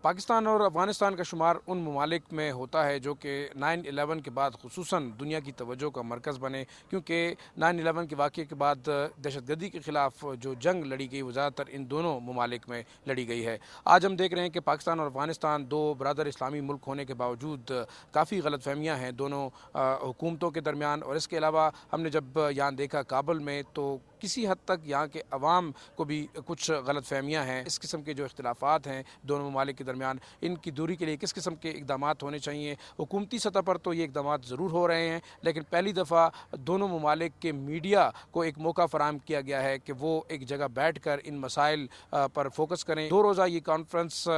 پاکستان اور افغانستان کا شمار ان ممالک میں ہوتا ہے جو کہ 9/11 کے بعد خصوصاً دنیا کی توجہ کا مرکز بنے، کیونکہ 9/11 کے واقعے کے بعد دہشت گردی کے خلاف جو جنگ لڑی گئی وہ زیادہ تر ان دونوں ممالک میں لڑی گئی ہے۔ آج ہم دیکھ رہے ہیں کہ پاکستان اور افغانستان دو برادر اسلامی ملک ہونے کے باوجود کافی غلط فہمیاں ہیں دونوں حکومتوں کے درمیان، اور اس کے علاوہ ہم نے جب یہاں دیکھا کابل میں تو کسی حد تک یہاں کے عوام کو بھی کچھ غلط فہمیاں ہیں۔ اس قسم کے جو اختلافات ہیں دونوں ممالک کے درمیان، ان کی دوری کے لیے کس قسم کے اقدامات ہونے چاہیے۔ حکومتی سطح پر تو یہ اقدامات ضرور ہو رہے ہیں، لیکن پہلی دفعہ دونوں ممالک کے میڈیا کو ایک موقع فراہم کیا گیا ہے کہ وہ ایک جگہ بیٹھ کر ان مسائل پر فوکس کریں۔ 2 روزہ یہ کانفرنس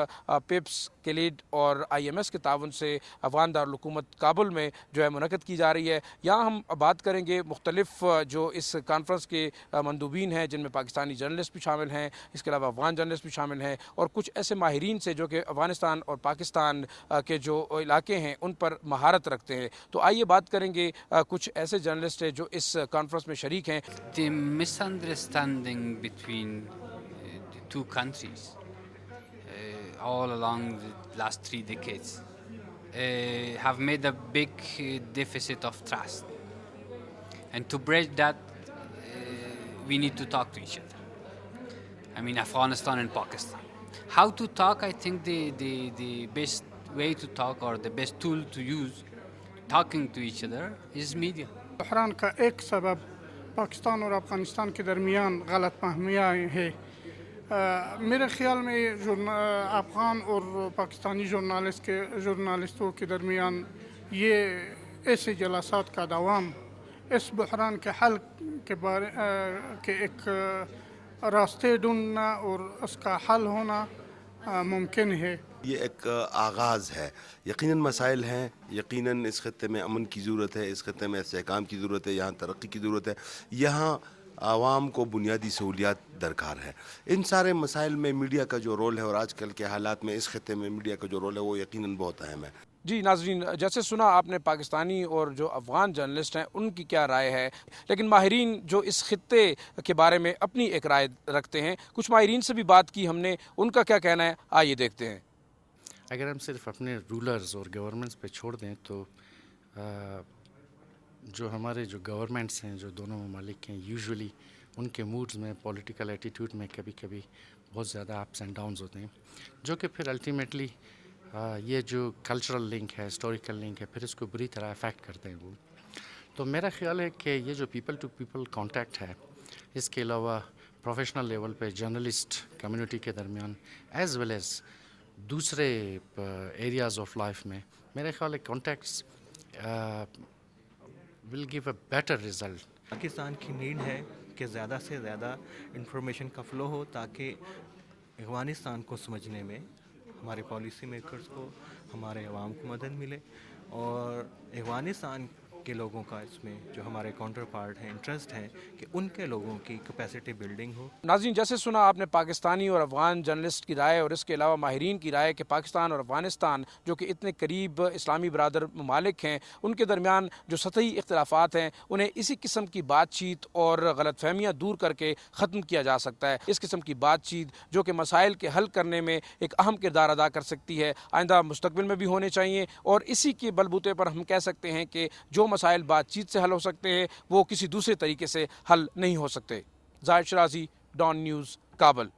پیپس، کلیڈ اور IMS کے تعاون سے افغان دارالحکومت کابل میں جو ہے منعقد کی جا رہی ہے۔ یہاں ہم بات کریں گے مختلف جو اس کانفرنس کے مندوبین ہیں، جن میں پاکستانی جرنلسٹ بھی شامل ہیں، اس کے علاوہ افغان جرنلسٹ بھی شامل ہیں، اور کچھ ایسے ماہرین سے جو کہ افغانستان اور پاکستان کے جو علاقے ہیں ان پر مہارت رکھتے ہیں۔ تو آئیے بات کریں گے کچھ ایسے جرنلسٹ ہیں جو اس کانفرنس میں شریک ہیں۔ The misunderstanding between the two countries all along the last 3 decades have made a big deficit of trust. And to bridge that, we need to talk to each other. I mean, Afghanistan and Pakistan. How to talk, I think the best way to talk or the best tool to use talking to each other is media. بحران کا ایک سبب پاکستان اور افغانستان کے درمیان غلط فہمیاں ہیں۔ میرے خیال میں افغان اور پاکستانی جرنالسٹوں کے درمیان یہ ایسے جلسات کا دوام اس بحران کے حل کے بارے کے ایک راستے ڈھونڈنا اور اس کا حل ہونا ممکن ہے۔ یہ ایک آغاز ہے، یقیناً مسائل ہیں، یقیناً اس خطے میں امن کی ضرورت ہے، اس خطے میں استحکام کی ضرورت ہے، یہاں ترقی کی ضرورت ہے، یہاں عوام کو بنیادی سہولیات درکار ہے۔ ان سارے مسائل میں میڈیا کا جو رول ہے، اور آج کل کے حالات میں اس خطے میں میڈیا کا جو رول ہے وہ یقیناً بہت اہم ہے۔ جی ناظرین، جیسے سنا آپ نے پاکستانی اور جو افغان جرنلسٹ ہیں ان کی کیا رائے ہے، لیکن ماہرین جو اس خطے کے بارے میں اپنی ایک رائے رکھتے ہیں، کچھ ماہرین سے بھی بات کی ہم نے، ان کا کیا کہنا ہے آئیے دیکھتے ہیں۔ اگر ہم صرف اپنے رولرز اور گورنمنٹس پہ چھوڑ دیں تو جو ہمارے جو گورنمنٹس ہیں جو دونوں ممالک ہیں، یوزولی ان کے موڈز میں، پولیٹیکل ایٹیٹیوڈ میں کبھی کبھی بہت زیادہ اپس اینڈ ڈاؤنز ہوتے ہیں، جو کہ پھر الٹیمیٹلی یہ جو کلچرل لنک ہے، ہسٹوریکل لنک ہے، پھر اس کو بری طرح افیکٹ کرتے ہیں وہ۔ تو میرا خیال ہے کہ یہ جو پیپل ٹو پیپل کانٹیکٹ ہے، اس کے علاوہ پروفیشنل لیول پہ جرنلسٹ کمیونٹی کے درمیان ایز ویل ایز دوسرے ایریاز آف لائف میں، میرے خیال ہے contacts will give a better result. Pakistan کی نیڈ ہے کہ زیادہ سے زیادہ انفارمیشن کا فلو ہو، تاکہ افغانستان کو سمجھنے میں ہمارے پالیسی میکرز کو، ہمارے عوام کو مدد ملے، اور افغانستان کے لوگوں کا اس میں جو ہمارے کاؤنٹر پارٹ ہیں انٹرسٹ ہے کہ ان کے لوگوں کی کیپیسٹی بلڈنگ ہو۔ ناظرین، جیسے سنا آپ نے پاکستانی اور افغان جرنلسٹ کی رائے، اور اس کے علاوہ ماہرین کی رائے کہ پاکستان اور افغانستان جو کہ اتنے قریب اسلامی برادر ممالک ہیں، ان کے درمیان جو سطحی اختلافات ہیں انہیں اسی قسم کی بات چیت اور غلط فہمیاں دور کر کے ختم کیا جا سکتا ہے۔ اس قسم کی بات چیت جو کہ مسائل کے حل کرنے میں ایک اہم کردار ادا کر سکتی ہے، آئندہ مستقبل میں بھی ہونے چاہیے، اور اسی کے بلبوتے پر ہم کہہ سکتے ہیں کہ جو مسائل بات چیت سے حل ہو سکتے ہیں وہ کسی دوسرے طریقے سے حل نہیں ہو سکتے۔ زاہد شرازی، ڈان نیوز، کابل۔